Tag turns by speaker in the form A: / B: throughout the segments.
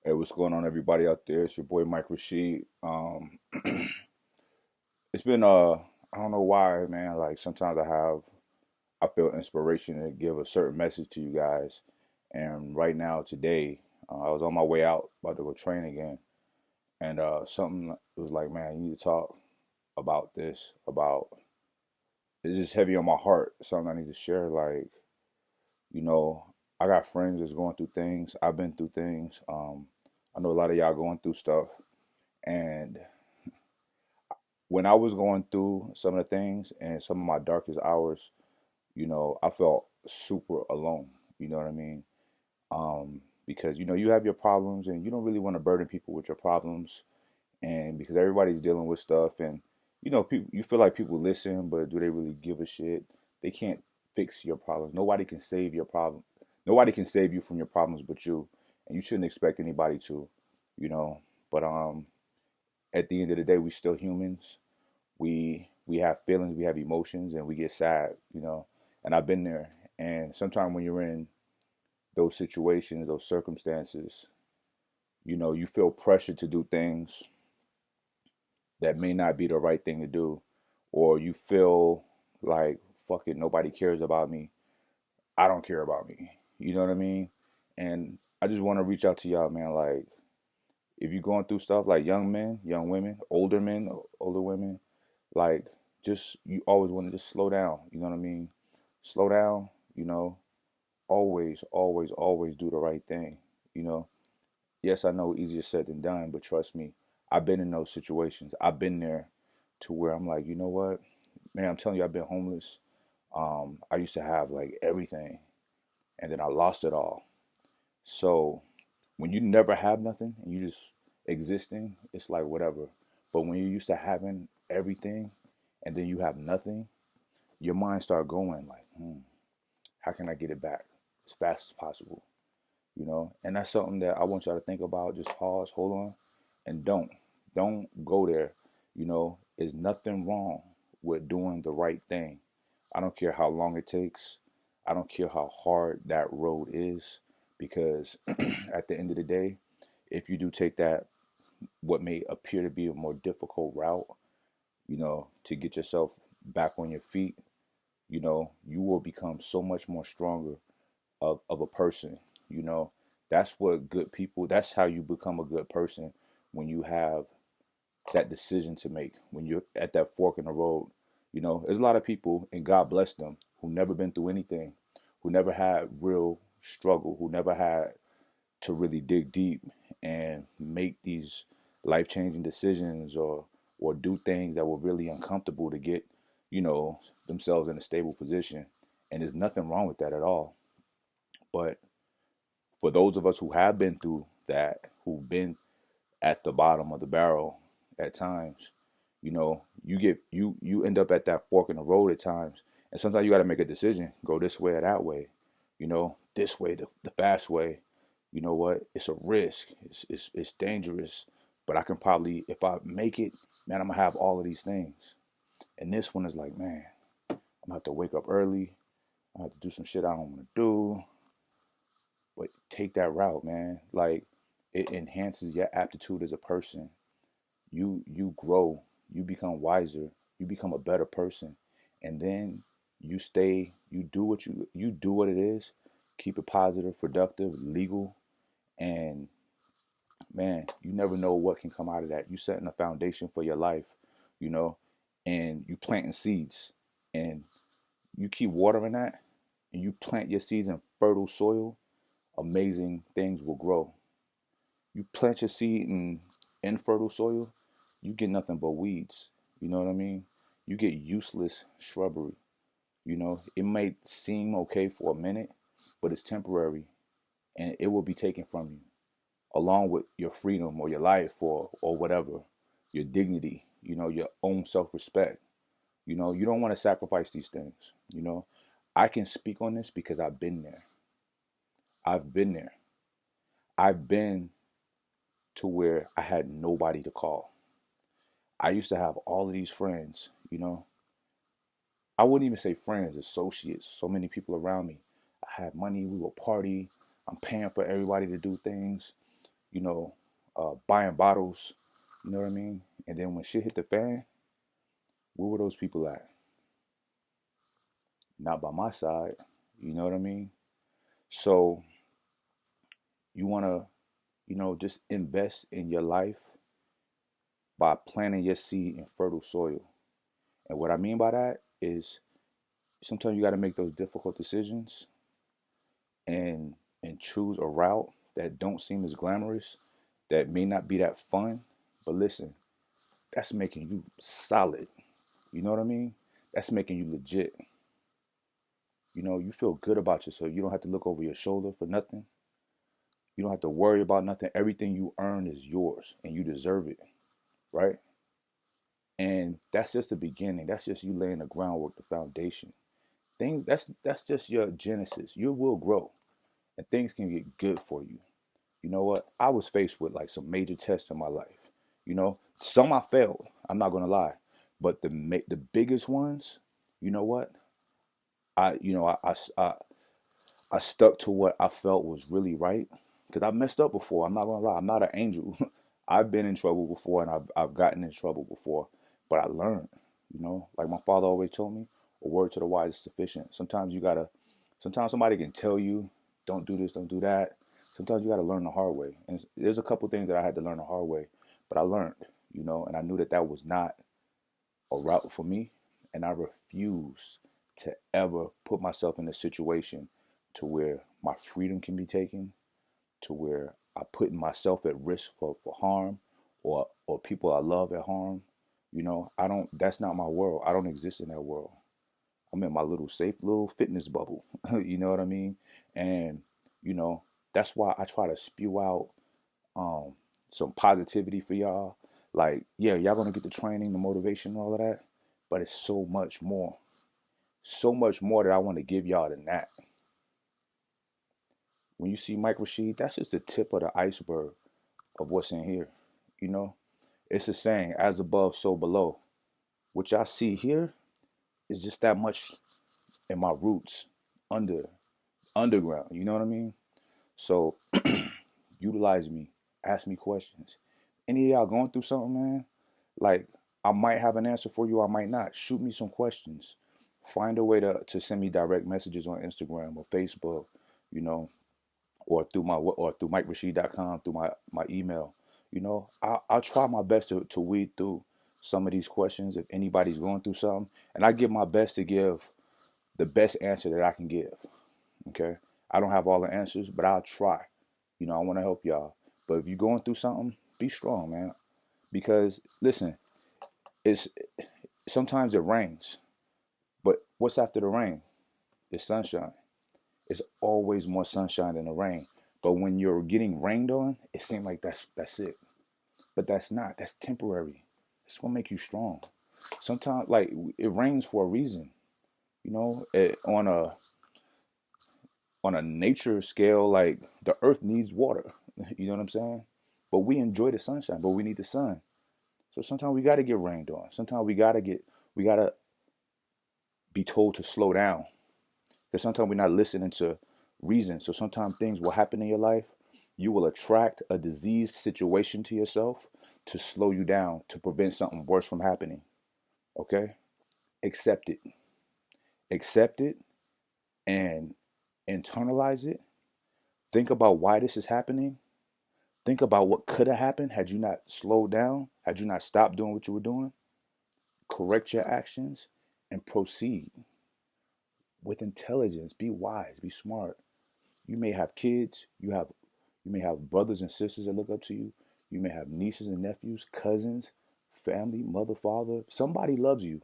A: Hey, what's going on, everybody out there? It's your boy Mike Rashid. It's been I don't know why, man. Like sometimes I feel inspiration to give a certain message to you guys. And right now, today, I was on my way out, about to go train again, and something was like, man, you need to talk about this. About it's just heavy on my heart. Something I need to share. Like, you know, I got friends that's going through things. I've been through things. I know a lot of y'all going through stuff, and when I was going through some of the things and some of my darkest hours, I felt super alone. You know what I mean? Because you have your problems and you don't really want to burden people with your problems, and because everybody's dealing with stuff, and people, you feel like people listen, but do they really give a shit? They can't fix your problems. Nobody can save your problem. Nobody can save you from your problems but you, and you shouldn't expect anybody to, you know. But at the end of the day, we still humans. We have feelings, we have emotions, and we get sad. And I've been there. And sometimes when you're in those situations, those circumstances, you feel pressure to do things that may not be the right thing to do, or you feel like, fuck it, nobody cares about me. I don't care about me. You know what I mean? And I just want to reach out to y'all, man. Like, if you're going through stuff, like young men, young women, men, older women, like, just, you always want to just slow down. You know what I mean? Slow down. Always, always, always do the right thing. You know, yes, I know easier said than done, but trust me, I've been in those situations. I've been there to where I'm like, you know what, man, I'm telling you, I've been homeless. I used to have like everything, and then I lost it all. So when you never have nothing and you just existing, it's like whatever. But when you're used to having everything and then you have nothing, your mind start going like, how can I get it back as fast as possible? And that's something that I want y'all to think about. Just pause, hold on, and don't go there. There's nothing wrong with doing the right thing. I don't care how long it takes. I don't care how hard that road is, because at the end of the day, if you do take that, what may appear to be a more difficult route, to get yourself back on your feet, you will become so much more stronger of a person. You know, that's what good people, that's how you become a good person, when you have that decision to make, when you're at that fork in the road. There's a lot of people, and God bless them, who never been through anything, who never had real struggle, who never had to really dig deep and make these life-changing decisions, or do things that were really uncomfortable to get, themselves in a stable position. And there's nothing wrong with that at all. But for those of us who have been through that, who've been at the bottom of the barrel at times, you end up at that fork in the road at times, and sometimes you got to make a decision: go this way or that way. This way, the fast way. You know what? It's a risk. It's dangerous, but I can probably, if I make it, man, I'm gonna have all of these things. And this one is like, man, I'm gonna have to wake up early. I have to do some shit I don't want to do. But take that route, man. Like, it enhances your aptitude as a person. You grow, you become wiser, you become a better person, and then you do what it is. Keep it positive, productive, legal, and man, you never know what can come out of that. You setting a foundation for your life, you know, and you planting seeds, and you keep watering that, and you plant your seeds in fertile soil. Amazing things will grow. You plant your seed in infertile soil, you get nothing but weeds. You know what I mean? You get useless shrubbery. It may seem okay for a minute, but it's temporary, and it will be taken from you, along with your freedom or your life, or whatever, your dignity, your own self-respect. You don't want to sacrifice these things. I can speak on this because I've been there. I've been there. I've been to where I had nobody to call. I used to have all of these friends. I wouldn't even say friends, associates, so many people around me. I had money, we would party, I'm paying for everybody to do things. you know, buying bottles, you know what I mean? And then when shit hit the fan, where were those people at? Not by my side, you know what I mean? So you want to, just invest in your life by planting your seed in fertile soil. And what I mean by that is sometimes you got to make those difficult decisions and choose a route that don't seem as glamorous, that may not be that fun, but listen, that's making you solid. You know what I mean? That's making you legit. You feel good about yourself. You don't have to look over your shoulder for nothing. You don't have to worry about nothing. Everything you earn is yours and you deserve it, right? And that's just the beginning. That's just you laying the groundwork, the foundation. That's just your genesis. You will grow and things can get good for you. You know what? I was faced with like some major tests in my life. Some I failed. I'm not gonna lie, but the biggest ones, you know what? I you know I stuck to what I felt was really right because I messed up before. I'm not gonna lie. I'm not an angel. I've been in trouble before and I've gotten in trouble before, but I learned. Like my father always told me, a word to the wise is sufficient. Sometimes somebody can tell you, don't do this, don't do that. Sometimes you gotta learn the hard way. And there's a couple things that I had to learn the hard way, but I learned. And I knew that that was not a route for me, and I refused to ever put myself in a situation to where my freedom can be taken, to where I put myself at risk for harm or people I love at harm. I don't that's not my world. I don't exist in that world. I'm in my little safe little fitness bubble. You know what I mean? And you know, that's why I try to spew out um some positivity for y'all. Like, yeah, y'all gonna get the training, the motivation, and all of that, but it's so much more that I want to give y'all than that. When you see Mike Rashid, that's just the tip of the iceberg of what's in here. You know, it's a saying, as above, so below. What y'all see here is just that much in my roots, under underground. You know what I mean? So utilize me, ask me questions. Any of y'all going through something, man? Like, I might have an answer for you, I might not. Shoot me some questions. Find a way to send me direct messages on Instagram or Facebook, you know, or through MikeRashid.com, through my email. I'll try my best to weed through some of these questions if anybody's going through something, and I give my best to give the best answer that I can give. Okay, I don't have all the answers, but I'll try. I want to help y'all. But if you're going through something, be strong, man. Because listen, it's sometimes it rains, but what's after the rain? It's sunshine. It's always more sunshine than the rain. But when you're getting rained on, it seems like that's it. But that's not. That's temporary. It's gonna make you strong. Sometimes, like, it rains for a reason. On a nature scale, like, the earth needs water. You know what I'm saying? But we enjoy the sunshine, but we need the sun. So sometimes we gotta get rained on. Sometimes we gotta be told to slow down. Because sometimes we're not listening to reason. So sometimes things will happen in your life. You will attract a diseased situation to yourself to slow you down, to prevent something worse from happening. Okay? Accept it. Accept it and internalize it. Think about why this is happening. Think about what could have happened had you not slowed down, had you not stopped doing what you were doing. Correct your actions and proceed with intelligence. Be wise, be smart. You may have kids, you may have brothers and sisters that look up to you. You may have nieces and nephews, cousins, family, mother, father. Somebody loves you.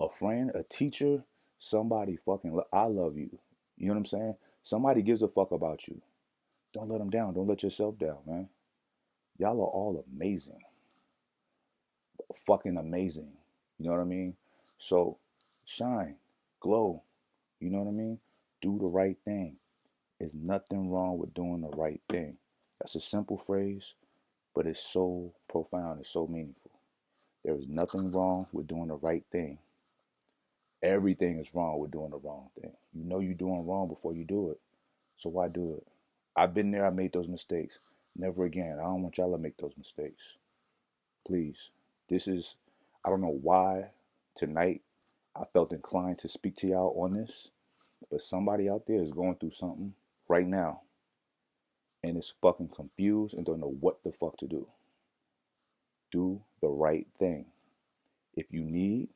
A: A friend, a teacher, somebody I love you. You know what I'm saying? Somebody gives a fuck about you. Don't let them down. Don't let yourself down, man. Y'all are all amazing. Fucking amazing. You know what I mean? So shine, glow. You know what I mean? Do the right thing. There's nothing wrong with doing the right thing. That's a simple phrase, but it's so profound. It's so meaningful. There is nothing wrong with doing the right thing. Everything is wrong with doing the wrong thing. You know you're doing wrong before you do it. So why do it? I've been there. I made those mistakes. Never again. I don't want y'all to make those mistakes. Please. This is, I don't know why tonight I felt inclined to speak to y'all on this, but somebody out there is going through something right now and is fucking confused and don't know what the fuck to do. Do the right thing. If you need,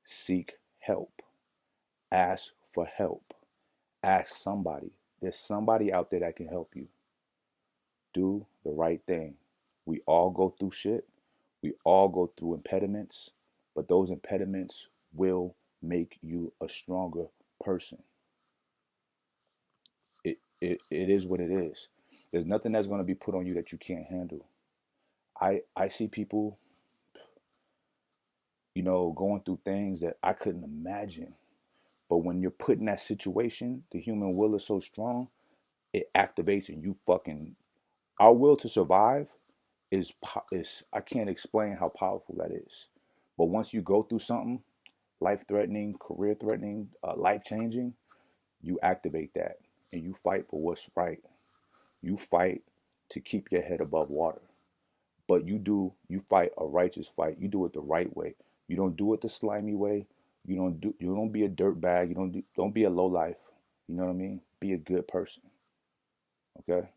A: seek help. Ask for help. Ask somebody. There's somebody out there that can help you. Do the right thing. We all go through shit. We all go through impediments, but those impediments will make you a stronger person. It is what it is. There's nothing that's going to be put on you that you can't handle. I see people, going through things that I couldn't imagine. But when you're put in that situation, the human will is so strong, it activates and you fucking our will to survive is I can't explain how powerful that is. But once you go through something life threatening, career threatening, life changing, you activate that and you fight for what's right. You fight to keep your head above water. But you fight a righteous fight. You do it the right way. You don't do it the slimy way. You don't be a dirt bag. Don't be a low life. You know what I mean? Be a good person. Okay?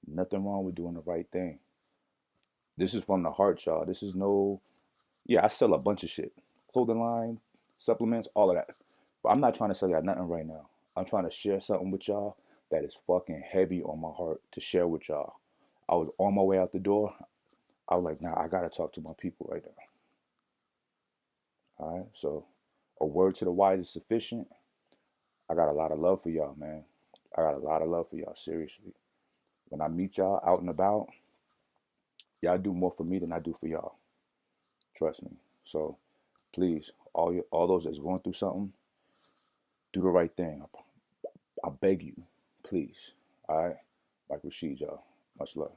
A: Nothing wrong with doing the right thing. This is from the heart, y'all. This is no, yeah, I sell a bunch of shit. Clothing line, supplements, all of that. But I'm not trying to sell y'all nothing right now. I'm trying to share something with y'all that is fucking heavy on my heart to share with y'all. I was on my way out the door. I was like, nah, I gotta talk to my people right now. All right. So a word to the wise is sufficient. I got a lot of love for y'all, man. I got a lot of love for y'all, seriously. When I meet y'all out and about, y'all do more for me than I do for y'all. Trust me. So please, all those that's going through something, do the right thing. I beg you, please. All right. Like Rashid, y'all. Much love.